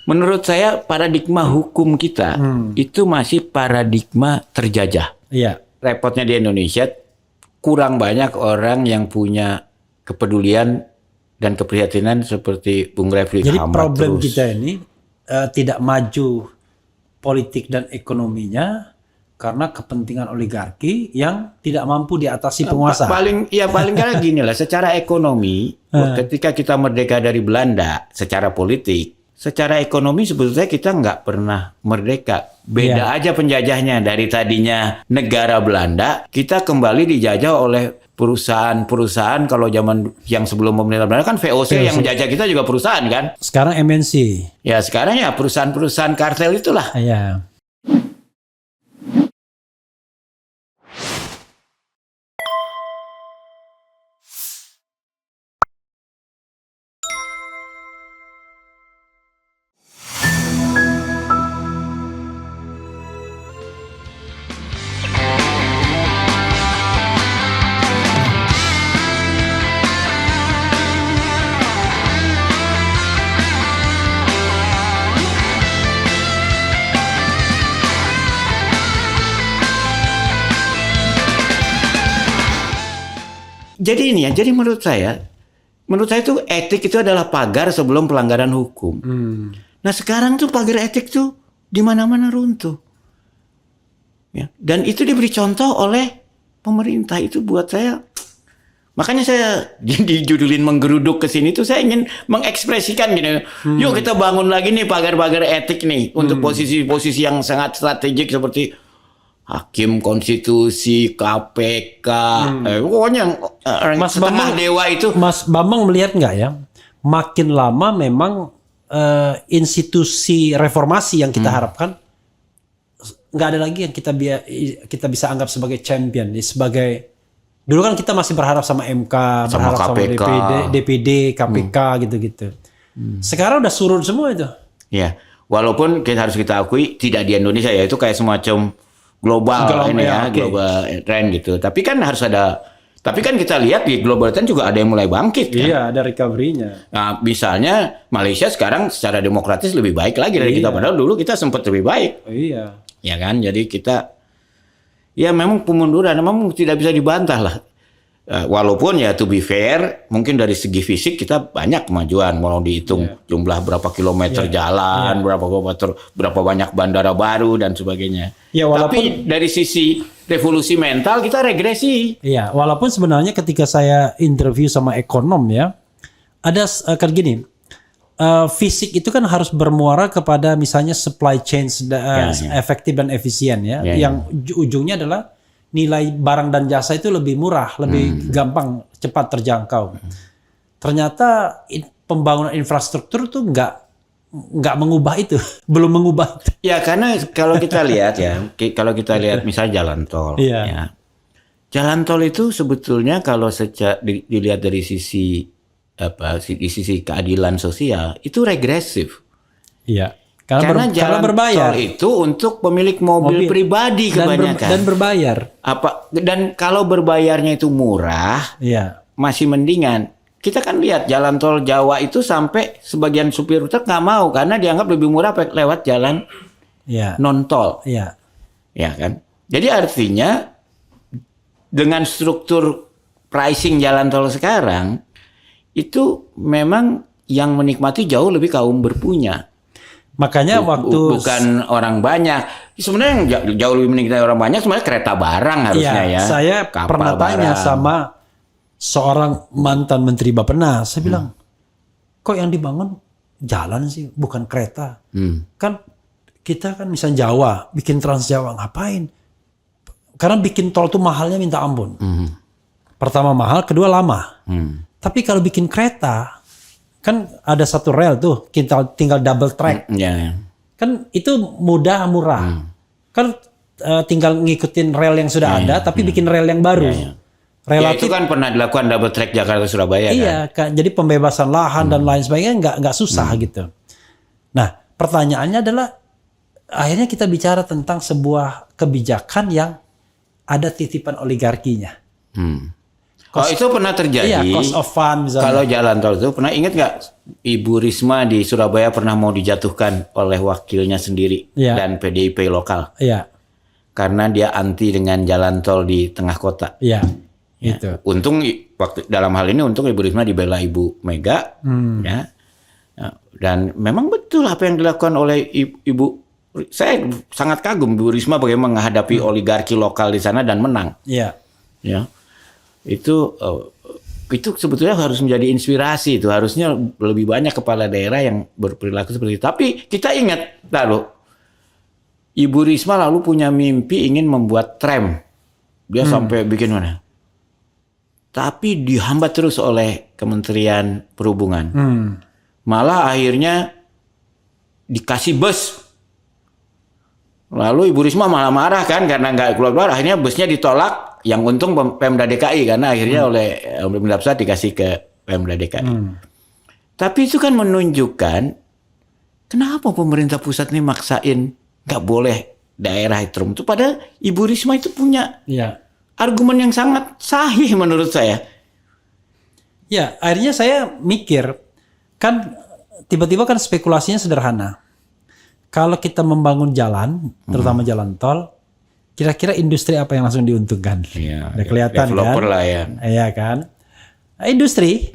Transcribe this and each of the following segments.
menurut saya paradigma hukum kita itu masih paradigma terjajah. Iya. Repotnya di Indonesia kurang banyak orang yang punya kepedulian dan keprihatinan seperti Bung Refli Jadi Ahmad problem terus. kita ini tidak maju politik dan ekonominya karena kepentingan oligarki yang tidak mampu diatasi penguasa. Paling kali gini lah, secara ekonomi ketika kita merdeka dari Belanda secara politik, secara ekonomi sebetulnya kita nggak pernah merdeka. Beda aja penjajahnya. Dari tadinya negara Belanda, kita kembali dijajah oleh perusahaan-perusahaan. Kalau zaman yang sebelum pemerintahan Belanda kan VOC yang menjajah kita juga perusahaan kan. Sekarang MNC. Ya sekarang ya perusahaan-perusahaan kartel itulah. Iya. Jadi ini ya, jadi menurut saya itu etik itu adalah pagar sebelum pelanggaran hukum. Nah sekarang tuh pagar etik tuh di mana-mana runtuh. Ya, dan itu diberi contoh oleh pemerintah. Itu buat saya, makanya saya dijudulin menggeruduk ke sini tuh saya ingin mengekspresikan gini. Yuk kita bangun lagi nih pagar-pagar etik nih untuk posisi-posisi yang sangat strategik seperti Hakim Konstitusi, KPK, pokoknya setengah dewa itu. Mas Bambang melihat nggak ya, makin lama memang institusi reformasi yang kita harapkan nggak ada lagi yang kita bisa anggap sebagai champion, sebagai dulu kan kita masih berharap sama MK, berharap sama DPD, KPK gitu-gitu. Sekarang udah surut semua itu. Ya, walaupun harus kita akui tidak di Indonesia ya, itu kayak semacam global trend gitu. Tapi kan harus ada. Tapi kan kita lihat di global trend juga ada yang mulai bangkit kan. Iya, ada recovery-nya. Nah, misalnya Malaysia sekarang secara demokratis lebih baik lagi dari kita, padahal dulu kita sempat lebih baik. Iya. Ya kan? Jadi kita ya memang pemunduran memang tidak bisa dibantah lah. Walaupun ya to be fair, mungkin dari segi fisik kita banyak kemajuan, mau dihitung jumlah berapa kilometer jalan, berapa banyak bandara baru dan sebagainya. Ya, tapi dari sisi revolusi mental kita regresi. Iya, walaupun sebenarnya ketika saya interview sama ekonom ya, ada kan gini, fisik itu kan harus bermuara kepada misalnya supply chain efektif dan efisien ya, yang ujungnya adalah nilai barang dan jasa itu lebih murah, lebih gampang, cepat terjangkau. Ternyata pembangunan infrastruktur tuh nggak mengubah itu, belum mengubah itu. Ya karena kalau kita lihat misalnya jalan tol, ya, jalan tol itu sebetulnya kalau dilihat dari sisi keadilan sosial itu regresif. Iya. Karena jalan berbayar tol itu untuk pemilik mobil pribadi kebanyakan dan berbayar. Dan kalau berbayarnya itu murah, masih mendingan. Kita kan lihat jalan tol Jawa itu sampai sebagian supir truk nggak mau karena dianggap lebih murah lewat jalan non tol. Ya kan. Jadi artinya dengan struktur pricing jalan tol sekarang itu memang yang menikmati jauh lebih kaum berpunya. Makanya bukan orang banyak. Sebenarnya yang jauh lebih menikmati orang banyak sebenarnya kereta barang harusnya ya. Saya pernah tanya sama seorang mantan Menteri Bappenas. Saya bilang, kok yang dibangun jalan sih, bukan kereta. Kan kita kan misalnya Jawa, bikin Trans Jawa, ngapain? Karena bikin tol tuh mahalnya minta ampun. Pertama mahal, kedua lama. Tapi kalau bikin kereta, kan ada satu rel tuh, tinggal double track. Kan itu mudah, murah. Kan tinggal ngikutin rel yang sudah ada, tapi bikin rel yang baru. Relatif, itu kan pernah dilakukan double track Jakarta Surabaya. Iya, kan? Jadi pembebasan lahan dan lain sebagainya nggak susah gitu. Nah, pertanyaannya adalah akhirnya kita bicara tentang sebuah kebijakan yang ada titipan oligarkinya. itu pernah terjadi. Iya, cost of fund misalnya. Kalau jalan tol itu pernah, ingat nggak Ibu Risma di Surabaya pernah mau dijatuhkan oleh wakilnya sendiri dan PDIP lokal. Iya. Karena dia anti dengan jalan tol di tengah kota. Iya. Ya. Itu. Untung dalam hal ini Ibu Risma dibela Ibu Mega, ya. Dan memang betul apa yang dilakukan oleh Ibu. Saya sangat kagum Bu Risma bagaimana menghadapi oligarki lokal di sana dan menang. Iya. Ya. Itu sebetulnya harus menjadi inspirasi. Itu harusnya lebih banyak kepala daerah yang berperilaku seperti itu. Tapi kita ingat lalu Ibu Risma lalu punya mimpi ingin membuat tram. Dia sampai bikin mana? Tapi dihambat terus oleh Kementerian Perhubungan. Malah akhirnya dikasih bus. Lalu Ibu Risma malah marah kan karena nggak keluar-keluar. Akhirnya busnya ditolak. Yang untung Pemda DKI karena akhirnya oleh Pemda Pusat dikasih ke Pemda DKI. Tapi itu kan menunjukkan kenapa pemerintah pusat ini maksain nggak boleh daerah tram itu. Padahal Ibu Risma itu punya argumen yang sangat sahih menurut saya. Ya, akhirnya saya mikir kan tiba-tiba kan spekulasinya sederhana. Kalau kita membangun jalan, terutama jalan tol, kira-kira industri apa yang langsung diuntungkan? Iya, udah kelihatan developer kan? lah ya. Iya kan? Nah, industri,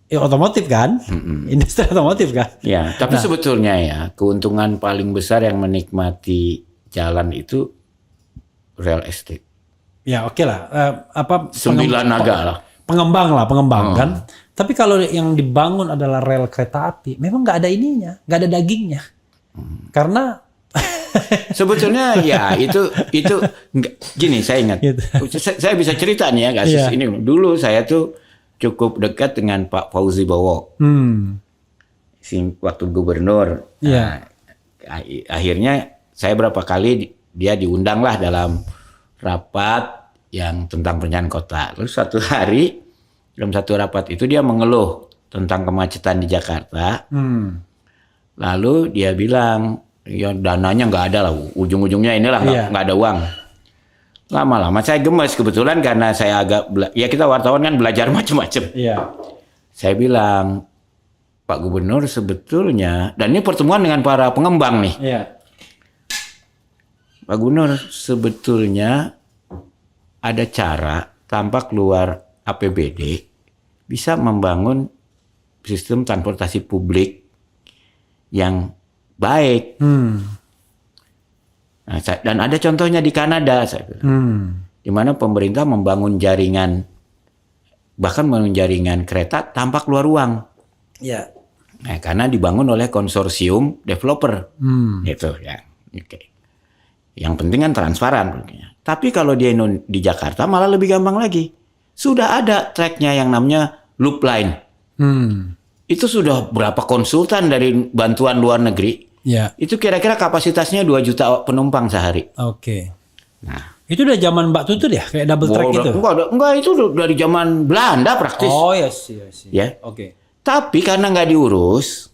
otomotif kan? Industri otomotif kan? Ya, tapi sebetulnya ya keuntungan paling besar yang menikmati jalan itu real estate. Ya oke lah. Sembilan naga lah. Pengembang kan. Tapi kalau yang dibangun adalah rel kereta api, memang nggak ada ininya, nggak ada dagingnya. Karena sebetulnya ya itu gini, saya ingat. Gitu. Saya bisa cerita nih ya kasus ini. Dulu saya tuh cukup dekat dengan Pak Fauzi Bowo. Waktu gubernur. Nah, akhirnya saya berapa kali dia diundang lah dalam rapat yang tentang perencanaan kota. Lalu suatu hari dalam satu rapat itu dia mengeluh tentang kemacetan di Jakarta. Lalu dia bilang, ya dananya nggak ada lah, ujung-ujungnya inilah nggak ada uang. Lama-lama saya gemes kebetulan karena saya ya kita wartawan kan belajar macam-macam. Saya bilang, Pak Gubernur sebetulnya, dan ini pertemuan dengan para pengembang nih. Pak Gubernur sebetulnya ada cara tanpa keluar APBD bisa membangun sistem transportasi publik yang baik. Nah, dan ada contohnya di Kanada, saya bilang, di mana pemerintah membangun jaringan, bahkan membangun jaringan kereta tanpa keluar uang. Nah, karena dibangun oleh konsorsium developer, gitu ya. Yang penting kan transparan. Tapi kalau di Jakarta malah lebih gampang lagi. Sudah ada tracknya yang namanya Loop Line. Itu sudah berapa konsultan dari bantuan luar negeri. Itu kira-kira kapasitasnya 2 juta penumpang sehari. Nah, itu udah zaman Mbak Tutut ya, kayak double track itu? Enggak, itu dari zaman Belanda praktis. Ya. Tapi karena nggak diurus,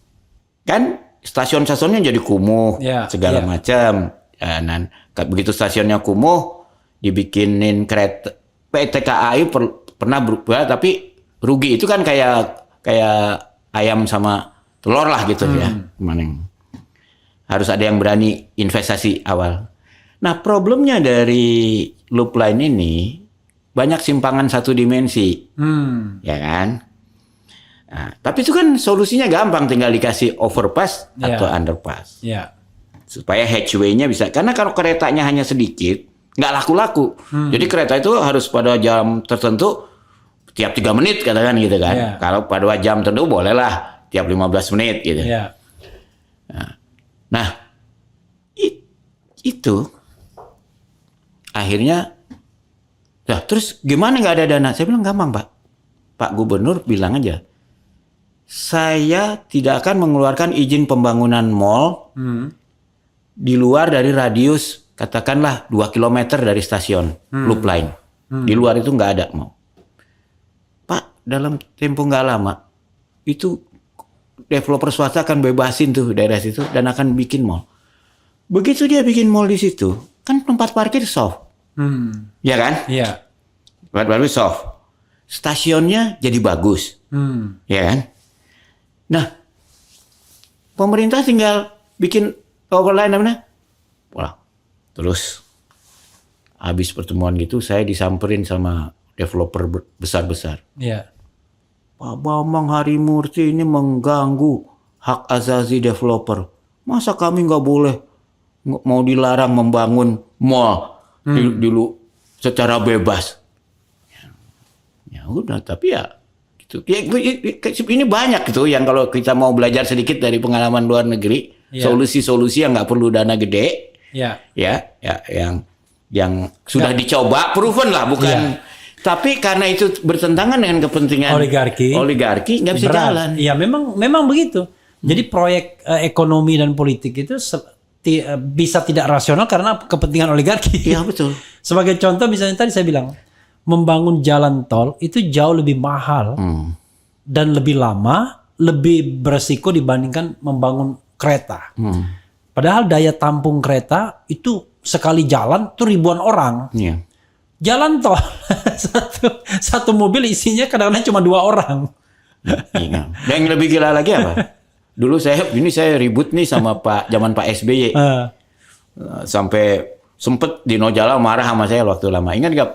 kan stasiun-stasiunnya jadi kumuh, segala macam. Dan begitu stasiunnya kumuh, dibikinin kereta. PT KAI pernah berubah, tapi rugi. Itu kan kayak ayam sama telur lah gitu ya. Harus ada yang berani investasi awal. Nah, problemnya dari loop line ini banyak simpangan satu dimensi. Ya kan? Nah, tapi itu kan solusinya gampang, tinggal dikasih overpass atau underpass. Supaya hatchway-nya bisa. Karena kalau keretanya hanya sedikit, nggak laku-laku. Jadi kereta itu harus pada jam tertentu tiap 3 menit katakan gitu kan. Kalau pada jam tertentu bolehlah tiap 15 menit gitu. Nah, itu akhirnya terus gimana nggak ada dana? Saya bilang gampang, Pak Gubernur bilang aja, saya tidak akan mengeluarkan izin pembangunan mall di luar dari radius katakanlah 2 km dari stasiun loop line. Di luar itu nggak ada mau. Pak, dalam tempo nggak lama itu developer swasta akan bebasin tuh daerah situ dan akan bikin mall. Begitu dia bikin mall di situ, kan tempat parkir soft. Ya kan? Tempat parkir soft. stasiunnya jadi bagus, ya kan? Nah, pemerintah tinggal bikin overline namanya. Wah, terus habis pertemuan gitu saya disamperin sama developer besar-besar. Iya. Pak Bambang Harimurti ini mengganggu hak asasi developer. Masa kami nggak boleh mau dilarang membangun mall dulu secara bebas? Ya udah, tapi ya gitu. Ya, ini banyak gitu yang kalau kita mau belajar sedikit dari pengalaman luar negeri, solusi-solusi yang nggak perlu dana gede, ya yang sudah dicoba, proven lah, bukan. Tapi karena itu bertentangan dengan kepentingan oligarki nggak bisa jalan. Iya, memang begitu. Jadi proyek ekonomi dan politik itu bisa tidak rasional karena kepentingan oligarki. Iya, betul. Sebagai contoh misalnya tadi saya bilang, membangun jalan tol itu jauh lebih mahal dan lebih lama, lebih beresiko dibandingkan membangun kereta. Padahal daya tampung kereta itu sekali jalan tuh ribuan orang. Iya. Jalan tol satu mobil isinya kadang-kadang cuma 2 orang. Iya. Dan yang lebih gila lagi apa? Dulu saya ribut nih sama zaman Pak SBY. Sampai sempet Dino Jala marah sama saya waktu lama. Ingat gak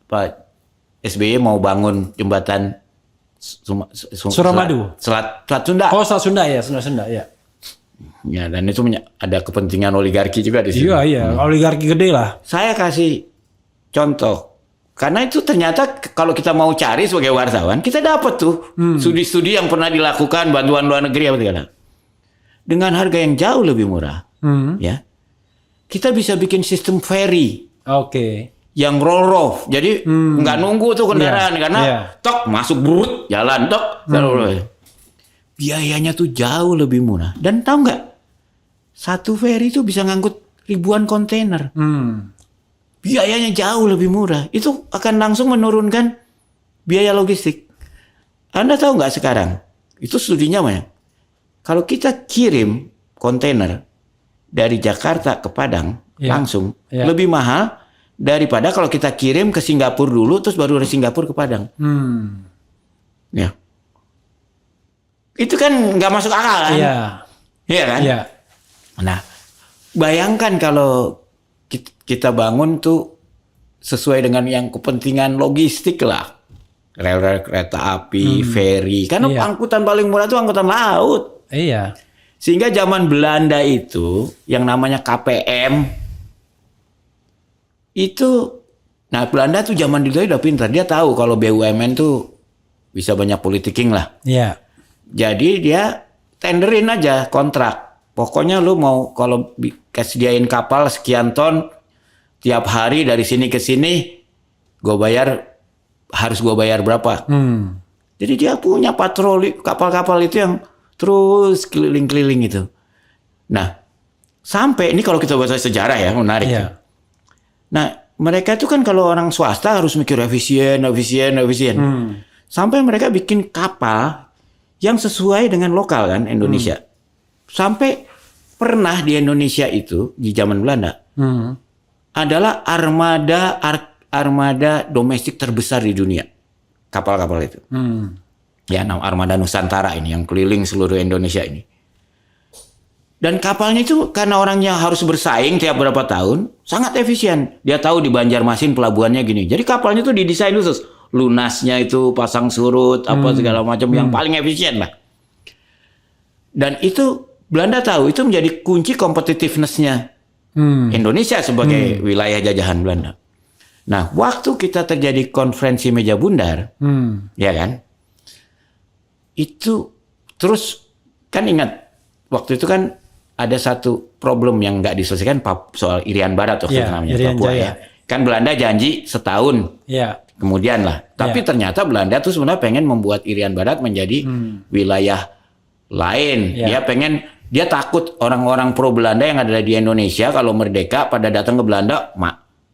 Pak SBY mau bangun jembatan Suramadu, Selat Sunda. Oh, Selat Sunda ya, Sunda ya. Ya, dan itu ada kepentingan oligarki juga di sini. Iya, oligarki gede lah. Saya kasih contoh. Karena itu ternyata kalau kita mau cari sebagai wartawan, kita dapat tuh studi-studi yang pernah dilakukan bantuan luar negeri apa segala. Dengan harga yang jauh lebih murah. Ya. Kita bisa bikin sistem ferry. Oke. Yang roll-off. Jadi nggak nunggu tuh kendaraan karena tok masuk brut jalan tok. Biayanya tuh jauh lebih murah. Dan tahu nggak? Satu ferry itu bisa ngangkut ribuan kontainer. Biayanya jauh lebih murah. Itu akan langsung menurunkan biaya logistik. Anda tahu nggak sekarang? Itu studinya mana? Kalau kita kirim kontainer dari Jakarta ke Padang langsung lebih mahal daripada kalau kita kirim ke Singapura dulu terus baru dari Singapura ke Padang. Ya. Itu kan nggak masuk akal kan? Iya kan? Iya. Nah, bayangkan kalau kita bangun tuh sesuai dengan yang kepentingan logistik lah. Rel kereta api, ferry. Karena angkutan paling murah itu angkutan laut. Iya. Sehingga zaman Belanda itu yang namanya KPM itu, nah Belanda tuh zaman dulu udah pintar. Dia tahu kalau BUMN tuh bisa banyak politiking lah. Iya. Jadi dia tenderin aja kontrak. Pokoknya lu mau kalau sediain kapal sekian ton tiap hari dari sini ke sini, harus gue bayar berapa. Jadi dia punya patroli kapal-kapal itu yang terus keliling-keliling itu. Nah, sampai ini kalau kita bahas sejarah ya, menarik. Iya. Nah, mereka itu kan kalau orang swasta harus mikir efisien. Sampai mereka bikin kapal yang sesuai dengan lokal kan Indonesia. Sampai pernah di Indonesia itu di zaman Belanda adalah armada domestik terbesar di dunia. Kapal-kapal itu. Ya, armada Nusantara ini yang keliling seluruh Indonesia ini. Dan kapalnya itu karena orangnya harus bersaing tiap berapa tahun, sangat efisien. Dia tahu di Banjarmasin pelabuhannya gini. Jadi kapalnya itu didesain khusus. Lunasnya itu pasang surut, apa segala macam yang paling efisien lah. Dan itu Belanda tahu itu menjadi kunci competitiveness-nya Indonesia sebagai wilayah jajahan Belanda. Nah, waktu kita terjadi konferensi meja bundar, ya kan? Itu terus kan ingat waktu itu kan ada satu problem yang nggak diselesaikan soal Irian Barat waktu itu namanya Papua ya. Kan Belanda janji setahun. Kemudian lah. Tapi ternyata Belanda tuh sebenarnya pengen membuat Irian Barat menjadi wilayah lain. Dia takut orang-orang pro Belanda yang ada di Indonesia kalau merdeka pada datang ke Belanda,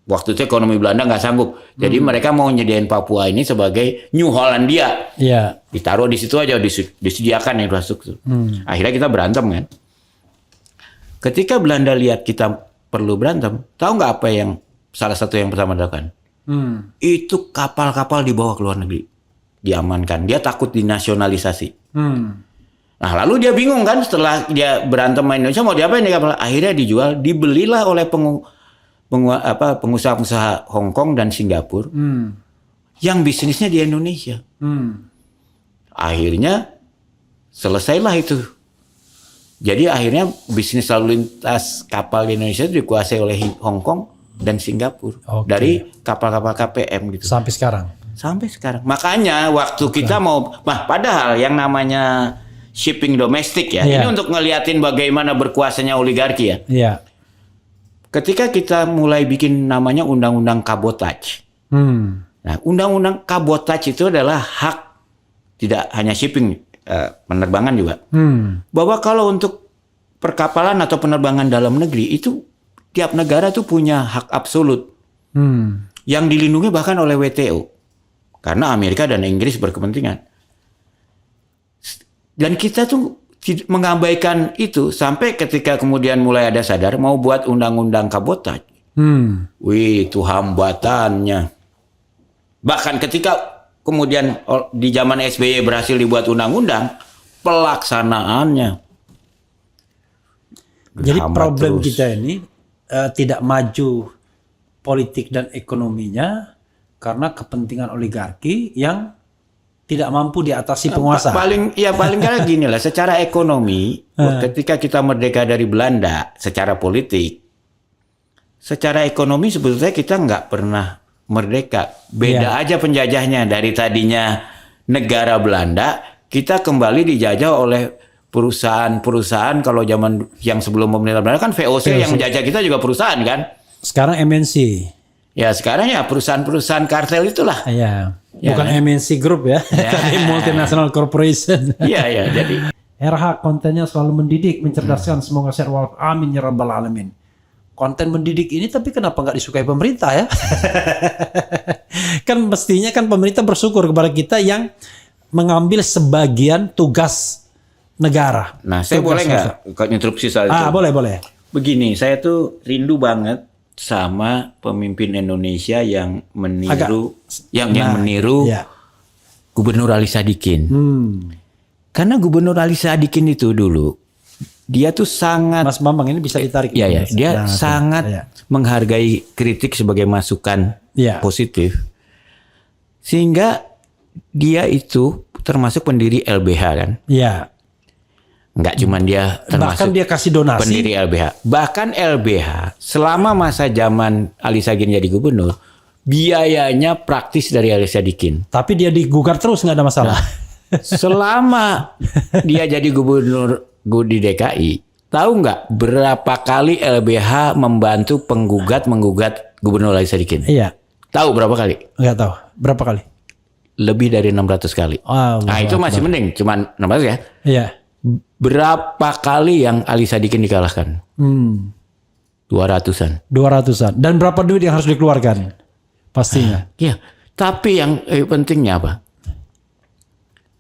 waktu itu ekonomi Belanda nggak sanggup. Jadi mereka mau nyediain Papua ini sebagai New Hollandia. Ditaruh di situ aja, disediakan infrastruktur. Akhirnya kita berantem kan. Ketika Belanda lihat kita perlu berantem, tahu nggak apa yang salah satu yang pertama dilakukan? Itu kapal-kapal dibawa ke luar negeri, diamankan. Dia takut dinasionalisasi. Nah, lalu dia bingung kan setelah dia berantem sama Indonesia mau diapain nih kapal? Akhirnya dijual, dibelilah oleh pengusaha-pengusaha Hong Kong dan Singapura yang bisnisnya di Indonesia. Akhirnya selesailah itu. Jadi akhirnya bisnis lalu lintas kapal di Indonesia itu dikuasai oleh Hong Kong dan Singapura dari kapal-kapal KPM gitu. Sampai sekarang. Sampai sekarang. Makanya waktu kita padahal yang namanya shipping domestik ya, ini untuk ngeliatin bagaimana berkuasanya oligarki ya. Iya. Ketika kita mulai bikin namanya undang-undang kabotaj. Nah, undang-undang kabotaj itu adalah hak tidak hanya shipping, penerbangan juga. Bahwa kalau untuk perkapalan atau penerbangan dalam negeri itu tiap negara tuh punya hak absolut. Yang dilindungi bahkan oleh WTO. Karena Amerika dan Inggris berkepentingan. Dan kita tuh mengabaikan itu sampai ketika kemudian mulai ada sadar mau buat undang-undang kabotaj. Wih, itu hambatannya. Bahkan ketika kemudian di zaman SBY berhasil dibuat undang-undang, pelaksanaannya jadi problem kita ini tidak maju politik dan ekonominya karena kepentingan oligarki yang tidak mampu diatasi penguasa. Paling kali gini lah, secara ekonomi ketika kita merdeka dari Belanda secara politik, secara ekonomi sebetulnya kita nggak pernah merdeka. Beda aja penjajahnya. Dari tadinya negara Belanda, kita kembali dijajah oleh perusahaan-perusahaan. Kalau zaman yang sebelum pemerintahan Belanda kan VOC yang menjajah kita juga perusahaan kan. Sekarang MNC. Ya sekarang ya perusahaan-perusahaan kartel itulah. Iya. Bukan kan? MNC Group ya. Tapi multinational corporation. Iya. Jadi RH kontennya selalu mendidik, mencerdaskan. Semoga sehat walafiat. Amin ya rabbal alamin. Konten mendidik ini tapi kenapa nggak disukai pemerintah ya? Kan mestinya kan pemerintah bersyukur kepada kita yang mengambil sebagian tugas negara. Nah, saya boleh nggak interupsi soal itu? Boleh. Begini, saya tuh rindu banget sama pemimpin Indonesia yang meniru, meniru Gubernur Ali Sadikin. Karena Gubernur Ali Sadikin itu dulu dia tuh sangat, Mas Bambang ini bisa ditarik. Iya, dia sangat menghargai kritik sebagai masukan positif. Sehingga dia itu termasuk pendiri LBH kan? Iya. Enggak cuma dia termasuk bahkan dia kasih donasi pendiri LBH. Bahkan LBH selama masa zaman Ali Sadikin jadi gubernur, biayanya praktis dari Ali Sadikin. Tapi dia digugat terus nggak ada masalah. Selama dia jadi gubernur di DKI, tahu nggak berapa kali LBH membantu menggugat Gubernur Ali Sadikin? Iya. Tahu berapa kali? Nggak tahu. Berapa kali? Lebih dari 600 kali. Nah itu masih mending, cuman 600 ya. Iya. Berapa kali yang Ali Sadikin dikalahkan? 200-an. 200-an. Dan berapa duit yang harus dikeluarkan? Pastinya. Iya. Tapi yang pentingnya apa?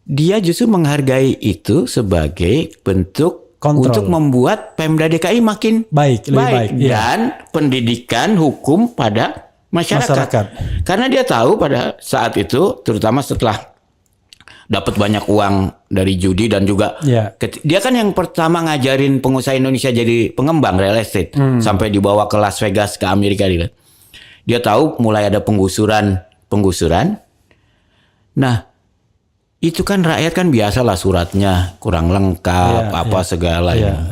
Dia justru menghargai itu sebagai bentuk kontrol untuk membuat Pemda DKI makin baik. Dan pendidikan hukum pada masyarakat. Karena dia tahu pada saat itu, terutama setelah dapat banyak uang dari judi dan juga dia kan yang pertama ngajarin pengusaha Indonesia jadi pengembang real estate sampai dibawa ke Las Vegas ke Amerika gitu. Dia tahu mulai ada penggusuran. Nah, itu kan rakyat kan biasalah suratnya kurang lengkap segalanya.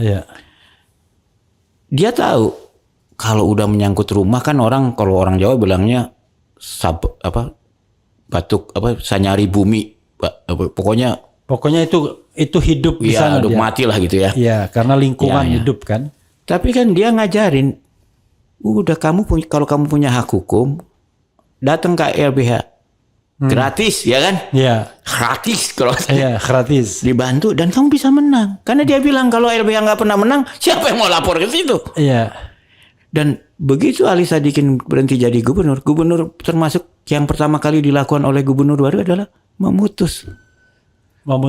Dia tahu kalau udah menyangkut rumah kan kalau orang Jawa bilangnya batuk sanyari bumi. Pokoknya itu hidup di sana. Hidup mati lah gitu ya. Iya, karena lingkungan hidup kan. Tapi kan dia ngajarin kalau kamu punya hak hukum datang ke LBH. Gratis ya kan? Iya. Gratis kalau gratis. Dibantu dan kamu bisa menang. Karena dia bilang kalau LBH nggak pernah menang, siapa yang mau lapor ke situ? Iya. Dan begitu Ali Sadikin berhenti jadi gubernur termasuk yang pertama kali dilakukan oleh gubernur baru adalah memutus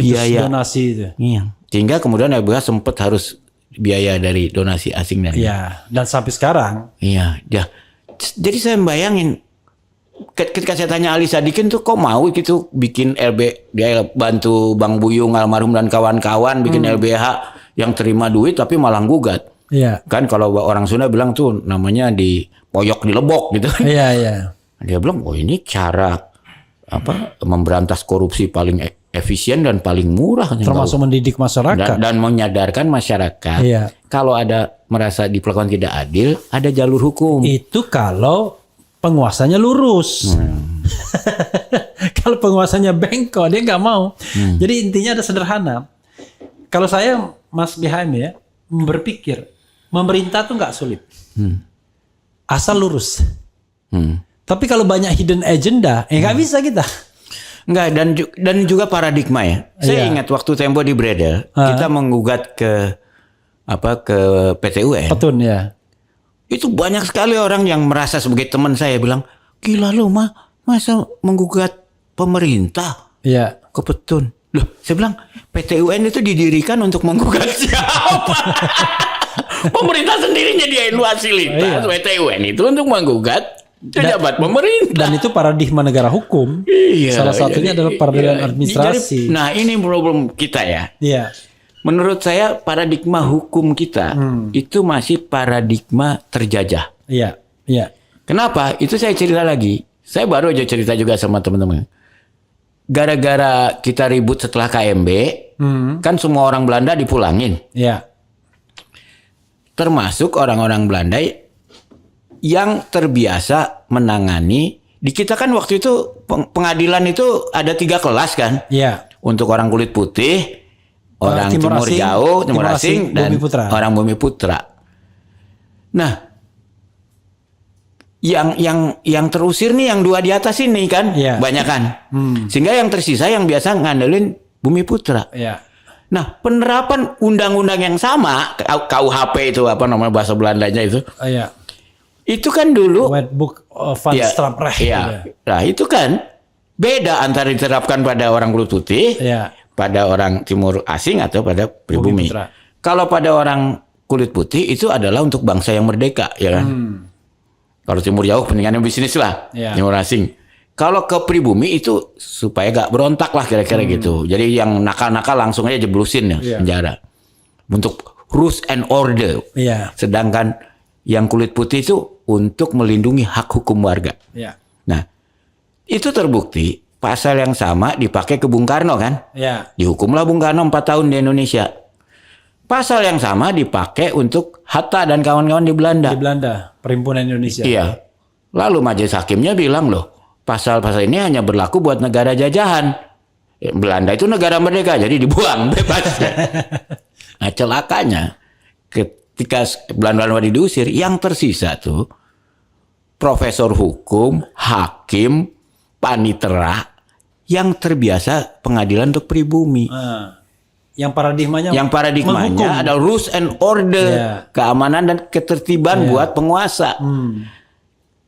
biaya donasi itu. Iya. Sehingga kemudian LBH sempat harus biaya dari donasi asing dari. Iya. Dan sampai sekarang. Iya. Jadi saya bayangin ketika saya tanya Ali Sadikin tuh kok mau gitu bikin dia bantu Bang Buyung almarhum dan kawan-kawan bikin LBH yang terima duit tapi malah gugat. Iya. Kan kalau orang Sunda bilang tuh namanya di poyok di lebok gitu. Iya, iya. Dia bilang, oh ini cara memberantas korupsi paling efisien dan paling murah. Termasuk mendidik masyarakat. Dan menyadarkan masyarakat. Iya. Kalau ada merasa diperlakukan tidak adil, ada jalur hukum. Itu kalau penguasanya lurus. Kalau penguasanya bengkok, dia nggak mau. Jadi intinya ada sederhana. Kalau saya, Mas BHM ya, berpikir, memerintah tuh nggak sulit. Asal lurus. Tapi kalau banyak hidden agenda, nggak bisa kita. Enggak, dan juga paradigma ya. Saya ingat waktu tempo di Bredel, kita menggugat ke PT UN. Petun ya. Itu banyak sekali orang yang merasa sebagai teman saya bilang, gila lu masa menggugat pemerintah ke Petun. Loh, saya bilang PT UN itu didirikan untuk menggugat siapa? Pemerintah sendiri nyediain fasilitas. PT UN itu untuk menggugat pejabat pemerintah. Dan itu paradigma negara hukum. Salah satunya adalah paradigma administrasi. Jadi, nah ini problem kita ya. Iya. Menurut saya paradigma hukum kita itu masih paradigma terjajah. Iya, iya. Kenapa? Itu saya cerita lagi. Saya baru aja cerita juga sama teman-teman. Gara-gara kita ribut setelah KMB, kan semua orang Belanda dipulangin. Iya. Termasuk orang-orang Belanda yang terbiasa menangani. Di kita kan waktu itu pengadilan itu ada 3 kelas kan. Iya. Untuk orang kulit putih, orang Timur Jauh, Timur Asing, dan orang Bumi Putra. Nah, yang terusir nih yang 2 di atas ini kan, banyak kan. Sehingga yang tersisa yang biasa ngandelin Bumi Putra. Nah, penerapan undang-undang yang sama, KUHP itu bahasa Belandanya itu. Itu kan dulu Wetboek van Strafrecht. Nah, itu kan beda antara diterapkan pada orang kulit putih, pada orang Timur Asing atau pada pribumi. Kalau pada orang kulit putih itu adalah untuk bangsa yang merdeka, ya kan? Kalau Timur Jauh pentingannya bisnis lah, Timur Asing. Kalau ke pribumi itu supaya gak berontak lah kira-kira gitu. Jadi yang nakal-nakal langsung aja jeblusin ya penjara. Untuk rules and order. Sedangkan yang kulit putih itu untuk melindungi hak hukum warga. Nah, itu terbukti pasal yang sama dipakai ke Bung Karno kan? Dihukumlah Bung Karno 4 tahun di Indonesia. Pasal yang sama dipakai untuk Hatta dan kawan-kawan di Belanda. Di Belanda, Perhimpunan Indonesia. Iya. Lalu majelis hakimnya bilang loh, pasal-pasal ini hanya berlaku buat negara jajahan. Belanda itu negara merdeka, jadi dibuang bebas. Nah, celakanya ketika Belanda diusir, yang tersisa tuh profesor hukum, hakim, panitera yang terbiasa pengadilan untuk pribumi. Yang paradigmanya ada rules and order, keamanan dan ketertiban buat penguasa.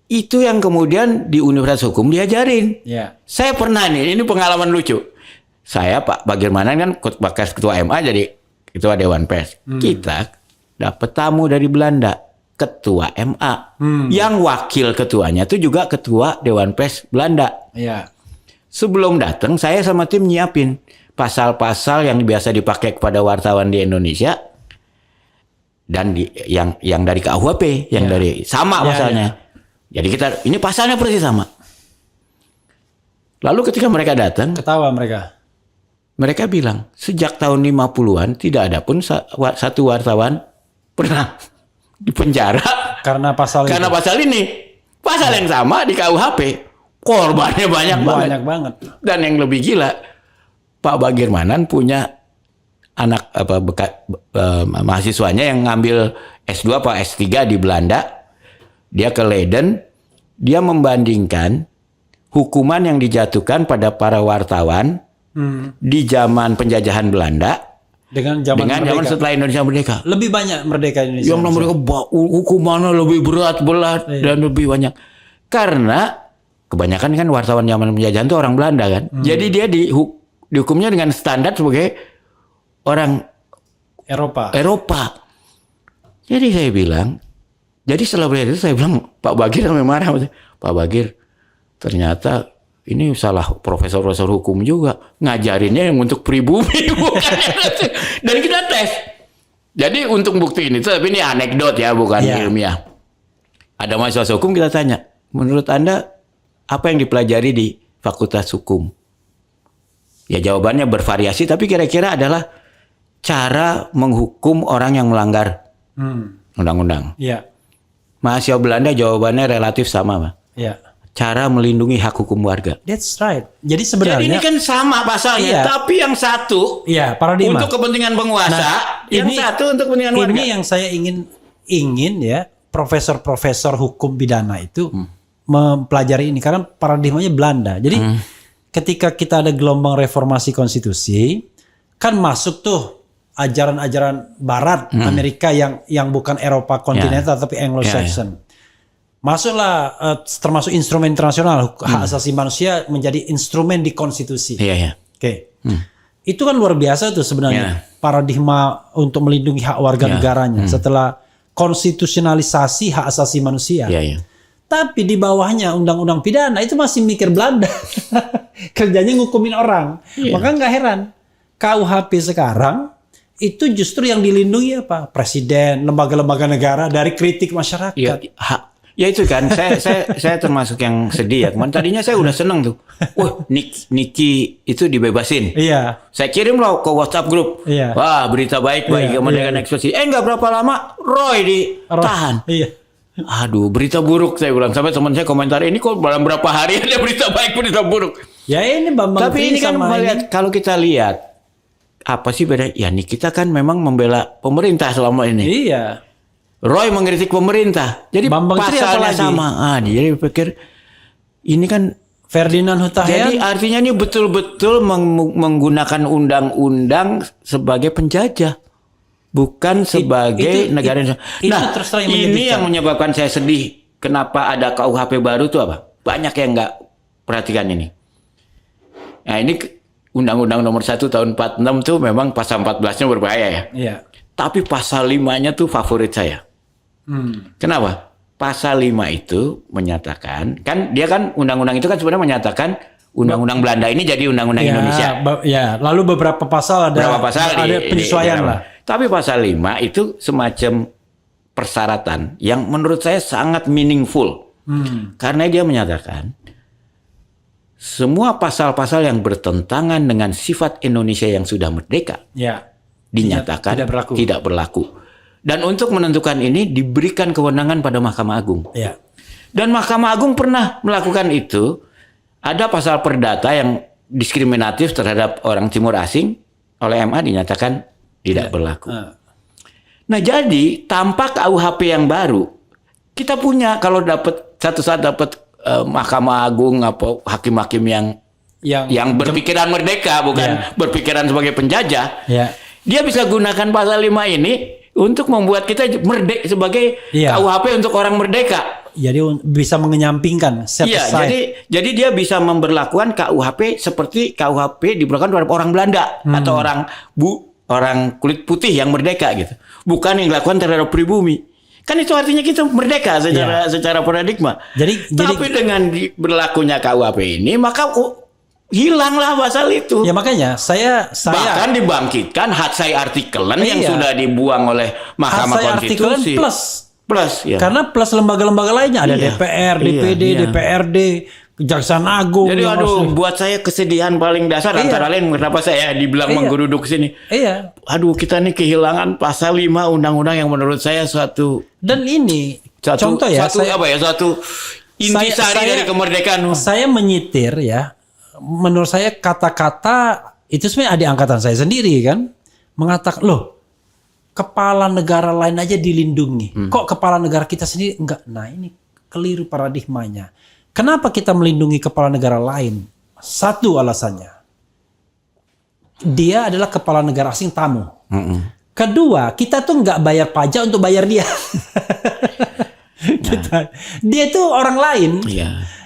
Itu yang kemudian di Universitas Hukum diajarin. Saya pernah nih, ini pengalaman lucu. Saya Pak Bagirmanan kan bekas ketua MA jadi ketua Dewan Pers. Kita dapat tamu dari Belanda, ketua MA. Yang wakil ketuanya itu juga ketua Dewan Pers Belanda. Sebelum datang saya sama tim nyiapin pasal-pasal yang biasa dipakai kepada wartawan di Indonesia dan yang dari KUHP, yang dari sama pasalnya. Jadi kita ini pasalnya persis sama. Lalu ketika mereka datang, ketawa mereka. Mereka bilang, sejak tahun 50-an tidak ada pun satu wartawan pernah dipenjara karena pasal ini. Pasal yang sama di KUHP. Korbannya banyak banget. Dan yang lebih gila, Pak Bagirmanan punya anak mahasiswanya yang ngambil S2 apa S3 di Belanda. Dia ke Leiden, dia membandingkan hukuman yang dijatuhkan pada para wartawan di zaman penjajahan Belanda dengan zaman setelah Indonesia merdeka. Lebih banyak merdeka Indonesia. Yang mereka hukumannya lebih berat dan lebih banyak. Karena kebanyakan kan wartawan zaman penjajahan itu orang Belanda kan. Jadi dia dihukumnya dengan standar sebagai orang Eropa. Jadi saya bilang, jadi setelah itu saya bilang, Pak Bagir sampai marah. Pak Bagir, ternyata ini salah profesor-profesor hukum juga. Ngajarinnya yang untuk pribumi. Bukan. Dan kita tes. Jadi untuk buktiin itu, tapi ini anekdot ya, bukan ilmiah. Ada mahasiswa hukum kita tanya, menurut Anda apa yang dipelajari di Fakultas Hukum? Ya jawabannya bervariasi, tapi kira-kira adalah cara menghukum orang yang melanggar undang-undang. Iya. Mahasiswa Belanda jawabannya relatif sama, Pak. Iya. Cara melindungi hak hukum warga. That's right. Jadi sebenarnya Jadi ini kan sama pasalnya, tapi yang satu paradigma untuk kepentingan penguasa, yang satu untuk kepentingan warga. Ini yang saya ingin ya, profesor-profesor hukum pidana itu mempelajari ini karena paradigmanya Belanda. Jadi ketika kita ada gelombang reformasi konstitusi, kan masuk tuh ajaran-ajaran Barat Amerika yang bukan Eropa kontinental tapi Anglo-Saxon. Masuklah termasuk instrumen internasional hak asasi manusia menjadi instrumen di konstitusi. Oke. Itu kan luar biasa tuh sebenarnya paradigma untuk melindungi hak warga negaranya setelah konstitusionalisasi hak asasi manusia. Tapi di bawahnya undang-undang pidana itu masih mikir Belanda. Kerjanya ngukumin orang. Maka nggak heran KUHP sekarang itu justru yang dilindungi apa? Presiden, lembaga-lembaga negara dari kritik masyarakat. Ya itu kan, saya termasuk yang sedih ya. Kemarin tadinya saya udah seneng tuh. Wah, Niki itu dibebasin. Iya. Saya kirim loh ke WhatsApp grup. Iya. Wah, berita baik bagi kemerdekaan ekspresi. Nggak berapa lama Roy ditahan. Iya. Aduh, berita buruk saya bilang. Sampai teman saya komentar, ini kok dalam berapa hari ada berita baik, berita buruk. Ya ini Bambang. Tapi ini kan melihat, kalau kita lihat, apa sih beda? Ya kita kan memang membela pemerintah selama ini. Iya. Roy mengkritik pemerintah. Jadi Bambang pasalnya sama. Jadi pikir ini kan Ferdinand Huta Heian. Jadi artinya ini betul-betul menggunakan undang-undang sebagai penjajah, bukan sebagai negara. Ini yang menyebabkan saya sedih. Kenapa ada KUHP baru itu apa? Banyak yang nggak perhatikan ini. Nah ini Undang-Undang Nomor 1 Tahun 46 tuh memang pasal 14-nya berbahaya ya. Iya. Tapi pasal 5-nya tuh favorit saya. Kenapa? Pasal 5 itu menyatakan, kan dia kan undang-undang itu kan sebenarnya menyatakan undang-undang Belanda ini jadi undang-undang Indonesia. Lalu beberapa pasal ada penyesuaian lah. Tapi pasal 5 itu semacam persyaratan yang menurut saya sangat meaningful. Karena dia menyatakan semua pasal-pasal yang bertentangan dengan sifat Indonesia yang sudah merdeka dinyatakan tidak berlaku. Dan untuk menentukan ini diberikan kewenangan pada Mahkamah Agung. Dan Mahkamah Agung pernah melakukan itu. Ada pasal perdata yang diskriminatif terhadap orang timur asing oleh MA dinyatakan tidak berlaku. Nah jadi tanpa KUHP yang baru, kita punya kalau satu saat dapat Mahkamah Agung apa hakim-hakim yang berpikiran merdeka, bukan berpikiran sebagai penjajah. Dia bisa gunakan pasal 5 ini untuk membuat kita merdeka sebagai KUHP untuk orang merdeka. Jadi bisa mengenyampingkan. Jadi dia bisa memberlakukan KUHP seperti KUHP diberlakukan terhadap orang Belanda atau orang kulit putih yang merdeka gitu. Bukan yang dilakukan terhadap pribumi. Kan itu artinya kita merdeka secara paradigma. Tapi dengan berlakunya KUHP ini maka hilanglah pasal itu. Ya makanya saya bahkan dibangkitkan Hatsai Artikelen yang sudah dibuang oleh Mahkamah Konstitusi. Plus karena plus lembaga-lembaga lainnya ada DPR, DPD, DPRD, Kejaksaan Agung. Jadi buat saya kesedihan paling dasar antara lain kenapa saya dibilang menggeruduk sini. Aduh kita nih kehilangan pasal 5 undang-undang yang menurut saya suatu contoh ya. Suatu intisari dari kemerdekaan. Saya menyitir ya. Menurut saya kata-kata itu sebenarnya ada angkatan saya sendiri kan mengatakan kepala negara lain aja dilindungi kok kepala negara kita sendiri enggak. Nah ini keliru paradigmanya. Kenapa kita melindungi kepala negara lain? Satu alasannya dia adalah kepala negara asing tamu. Kedua kita tuh nggak bayar pajak untuk bayar dia. Dia tuh orang lain.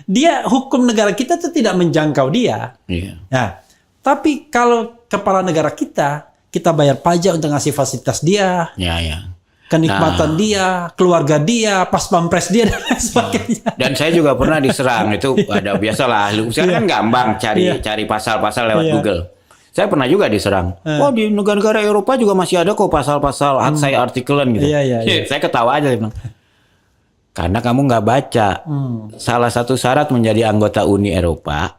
Dia hukum negara kita tuh tidak menjangkau dia. Nah, tapi kalau kepala negara kita bayar pajak untuk ngasih fasilitas dia. kenikmatan dia, keluarga dia, pas pampres dia dan lain sebagainya. Dan saya juga pernah diserang itu ada biasalah. Sekarang kan gampang cari pasal-pasal lewat Google. Saya pernah juga diserang. Oh di negara-negara Eropa juga masih ada kok pasal-pasal hak saya artikelan gitu. Saya ketawa aja bilang. Karena kamu nggak baca. Salah satu syarat menjadi anggota Uni Eropa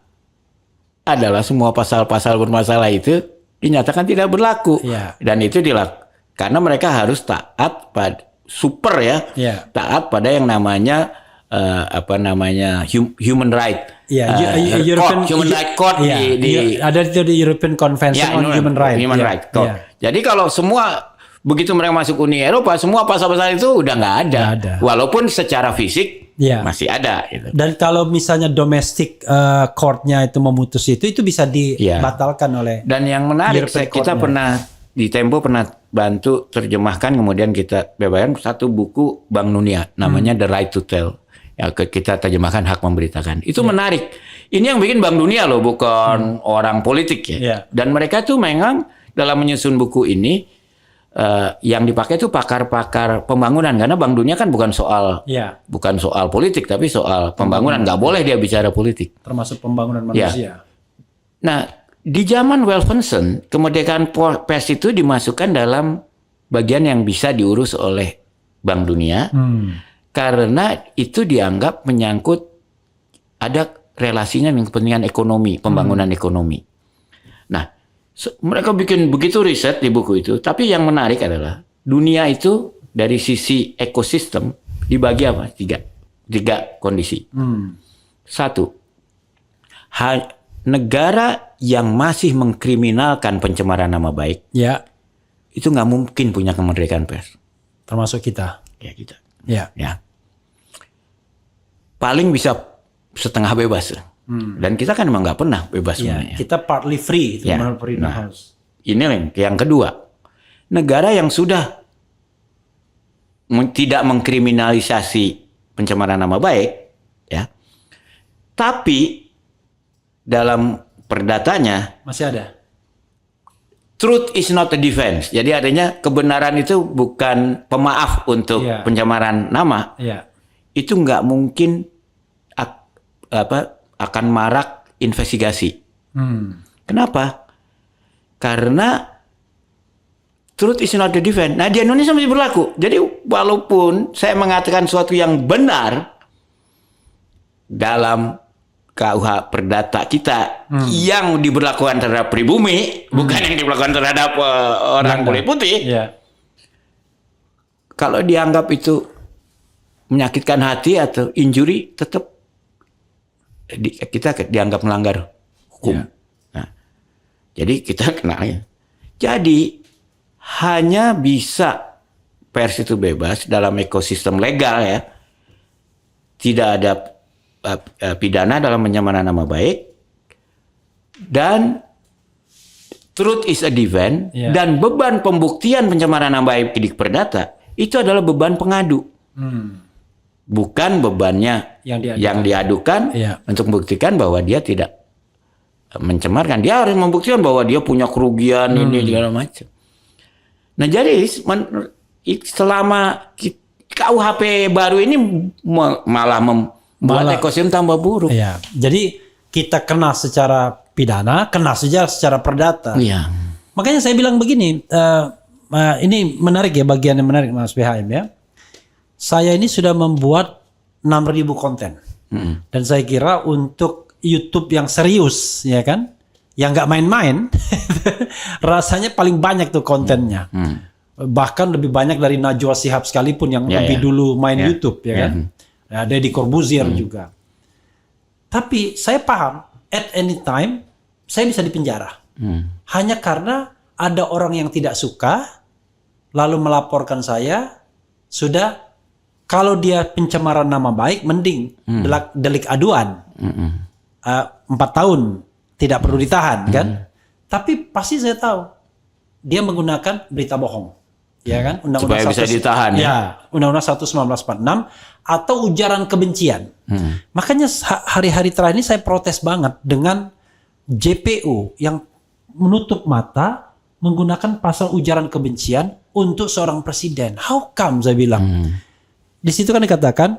adalah semua pasal-pasal bermasalah itu dinyatakan tidak berlaku. Dan itu dilakukan karena mereka harus taat pada taat pada yang namanya human right. European Human Rights Court ada di European Convention on Human Rights. Human Rights Court. Jadi kalau semua begitu mereka masuk Uni Eropa, semua pasal-pasal itu udah nggak ada. Walaupun secara fisik masih ada. Gitu. Dan kalau misalnya domestic court-nya itu memutus itu bisa dibatalkan oleh. Dan yang menarik, kita pernah di Tempo pernah bantu terjemahkan, kemudian kita bebaskan satu buku Bank Dunia, namanya The Right to Tell. Ya, kita terjemahkan hak memberitakan. Itu menarik. Ini yang bikin Bank Dunia loh, bukan orang politik ya. Dan mereka tuh memang dalam menyusun buku ini yang dipakai itu pakar-pakar pembangunan, karena Bank Dunia kan bukan soal politik tapi soal pembangunan. Nggak boleh dia bicara politik. Termasuk pembangunan manusia. Nah, di zaman Wilson, kemerdekaan pers itu dimasukkan dalam bagian yang bisa diurus oleh Bank Dunia. Karena itu dianggap menyangkut ada relasinya dengan kepentingan ekonomi, pembangunan ekonomi. Nah, mereka bikin begitu riset di buku itu. Tapi yang menarik adalah dunia itu dari sisi ekosistem dibagi apa? Tiga kondisi. Satu, negara yang masih mengkriminalkan pencemaran nama baik, itu nggak mungkin punya kemerdekaan pers. Termasuk kita. Ya kita. Ya. Paling bisa setengah bebas. Dan kita kan memang nggak pernah bebas sebenarnya. Kita partly free. Ini yang kedua. Negara yang sudah tidak mengkriminalisasi pencemaran nama baik, ya, tapi dalam perdatanya masih ada. Truth is not a defense. Jadi artinya kebenaran itu bukan pemaaf untuk pencemaran nama. Itu nggak mungkin akan marak investigasi. Kenapa? Karena truth is not a defense. Nah, di Indonesia masih berlaku. Jadi walaupun saya mengatakan sesuatu yang benar dalam KUH Perdata kita yang diberlakukan terhadap pribumi, bukan yang diberlakukan terhadap orang kulit putih. Kalau dianggap itu menyakitkan hati atau injury, tetap kita dianggap melanggar hukum. Nah, jadi kita kena ya. Jadi hanya bisa pers itu bebas dalam ekosistem legal ya. Tidak ada pidana dalam pencemaran nama baik, dan truth is a defense, dan beban pembuktian pencemaran nama baik di perdata itu adalah beban pengadu, bukan bebannya yang diadukan untuk membuktikan bahwa dia tidak mencemarkan. Dia harus membuktikan bahwa dia punya kerugian ini segala macam. Nah, jadi selama KUHP baru ini malah buat ekosistem tambah buruk. Jadi kita kena secara pidana, kena secara perdata. Makanya saya bilang begini, ini menarik ya, bagian yang menarik Mas BHM ya. Saya ini sudah membuat 6.000 konten. Dan saya kira untuk YouTube yang serius ya kan, yang nggak main-main, rasanya paling banyak tuh kontennya. Bahkan lebih banyak dari Najwa Shihab sekalipun yang lebih dulu main YouTube ya kan. Ada Deddy Corbuzier juga. Tapi saya paham, at any time saya bisa dipenjara. Hanya karena ada orang yang tidak suka, lalu melaporkan saya, sudah kalau dia pencemaran nama baik, mending delik aduan. 4 tahun tidak perlu ditahan kan. Tapi pasti saya tahu dia menggunakan berita bohong. Ya kan, supaya bisa ditahan ya. Undang-Undang 1/1946 atau ujaran kebencian. Makanya hari-hari terakhir ini saya protes banget dengan JPU yang menutup mata menggunakan pasal ujaran kebencian untuk seorang presiden. How come saya bilang? Di situ kan dikatakan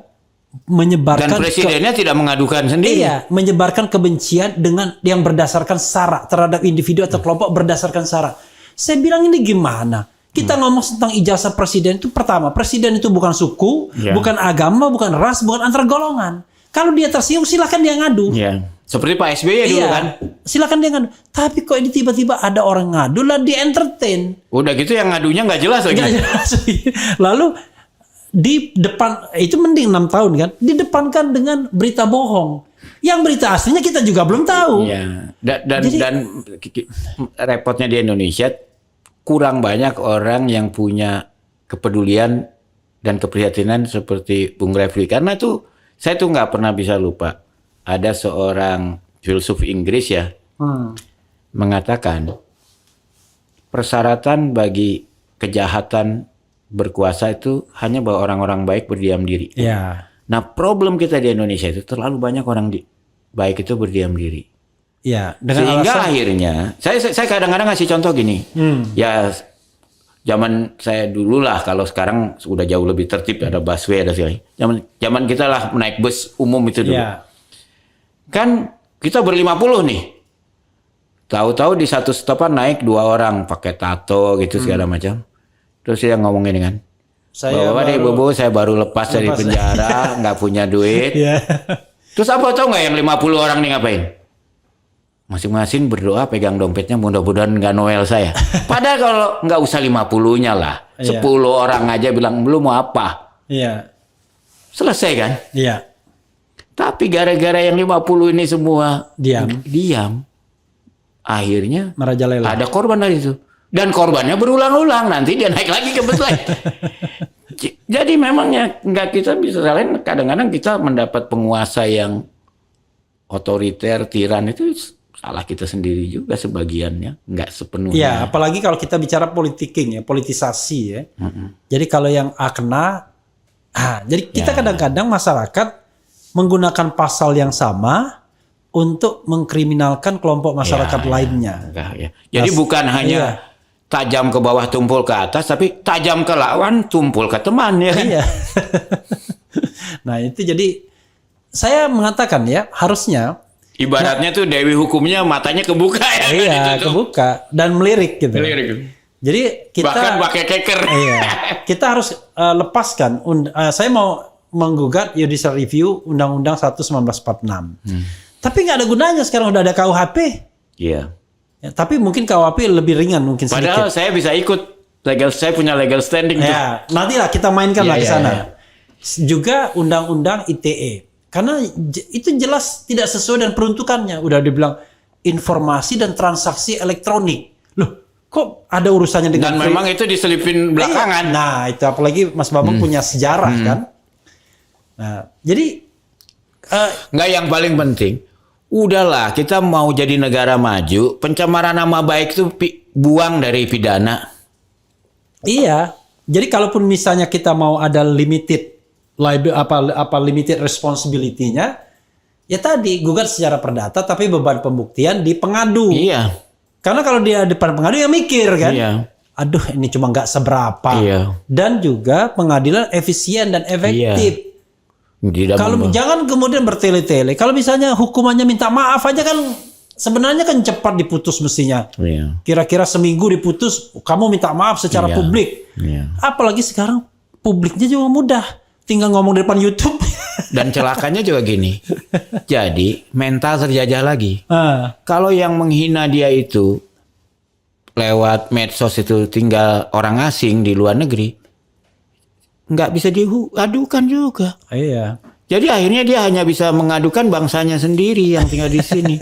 menyebarkan Dan presidennya tidak mengadukan sendiri. Iya, menyebarkan kebencian dengan yang berdasarkan sara terhadap individu atau kelompok berdasarkan sara. Saya bilang ini gimana? Kita ngomong tentang ijazah presiden itu pertama, presiden itu bukan suku, bukan agama, bukan ras, bukan antar golongan. Kalau dia tersinggung silakan dia ngadu. Iya. Seperti Pak SBY dulu kan. Silakan dia ngadu. Tapi kok ini tiba-tiba ada orang ngadu lah di entertain. Udah gitu yang ngadunya nggak jelas lagi. Nggak jelas. Lalu di depan itu mending 6 tahun kan, didepankan dengan berita bohong. Yang berita aslinya kita juga belum tahu. Iya. Dan repotnya di Indonesia kurang banyak orang yang punya kepedulian dan keprihatinan seperti Bung Refli. Karena tuh saya tuh nggak pernah bisa lupa ada seorang filsuf Inggris ya mengatakan persyaratan bagi kejahatan berkuasa itu hanya bahwa orang-orang baik berdiam diri. Ya. Nah, problem kita di Indonesia itu terlalu banyak orang baik itu berdiam diri. Ya, Sehingga akhirnya saya kadang-kadang ngasih contoh gini. Ya zaman saya dulu lah, kalau sekarang sudah jauh lebih tertib, ada busway ada segala. Zaman kita lah naik bus umum itu dulu. Ya. Kan kita ber-50 nih. Tahu-tahu di satu stopan naik 2 orang pakai tato gitu segala macam. Terus dia ngomongin kan, Bapak Ibu, saya baru lepas dari penjara, nggak punya duit. Terus apa tau nggak yang 50 orang nih ngapain? Masing-masing berdoa pegang dompetnya, mudah-mudahan nggak Noel saya. Padahal kalau nggak usah 50-nya lah, 10 orang aja bilang belum mau apa. Selesai kan? Tapi gara-gara yang 50 ini semua diam, akhirnya merajalela. Ada korban dari itu. Dan korbannya berulang-ulang, nanti dia naik lagi ke bus lain. Jadi memangnya nggak kita bisa salahin, kadang-kadang kita mendapat penguasa yang otoriter, tiran, itu salah kita sendiri juga sebagiannya, nggak sepenuhnya. Ya, apalagi kalau kita bicara politiking ya, politisasi ya. Jadi kalau yang kena, jadi kita kadang-kadang masyarakat menggunakan pasal yang sama untuk mengkriminalkan kelompok masyarakat lainnya. Jadi bukan hanya tajam ke bawah tumpul ke atas, tapi tajam ke lawan tumpul ke teman ya kan? Nah itu jadi saya mengatakan ya harusnya ibaratnya tuh Dewi hukumnya matanya kebuka ya. Iya kebuka dan melirik gitu. Jadi kita bahkan pakai keker. Kita harus lepaskan. Saya mau menggugat judicial review Undang-Undang 1 1946. Tapi nggak ada gunanya sekarang udah ada KUHP. Iya. Ya, tapi mungkin KUHP lebih ringan mungkin sedikit. Padahal saya bisa ikut saya punya legal standing tuh. Nantilah kita mainkan lah di sana. Juga Undang-Undang ITE. Karena itu jelas tidak sesuai dengan peruntukannya. Udah dibilang informasi dan transaksi elektronik. Loh, kok ada urusannya dengan dan memang itu diselipin belakangan. Nah, itu apalagi Mas Bambang punya sejarah kan. Nah, jadi nggak, yang paling penting udahlah, kita mau jadi negara maju, pencemaran nama baik itu buang dari pidana. Iya. Jadi kalaupun misalnya kita mau ada limited limited responsibility-nya, ya tadi gugat secara perdata tapi beban pembuktian di pengadu. Iya. Karena kalau dia depan pengadu ya mikir kan. Iya. Aduh, ini cuma nggak seberapa. Iya. Dan juga pengadilan efisien dan efektif. Kalau jangan kemudian bertele-tele. Kalau misalnya hukumannya minta maaf aja kan sebenarnya kan cepat diputus mestinya. Iya. Kira-kira seminggu diputus, kamu minta maaf secara publik. Iya. Apalagi sekarang publiknya juga mudah. Tinggal ngomong di depan YouTube. Dan celakanya juga gini. Jadi mental terjajah lagi. Kalau yang menghina dia itu lewat medsos itu tinggal orang asing di luar negeri, nggak bisa diadukan juga. Iya. Jadi akhirnya dia hanya bisa mengadukan bangsanya sendiri yang tinggal di sini.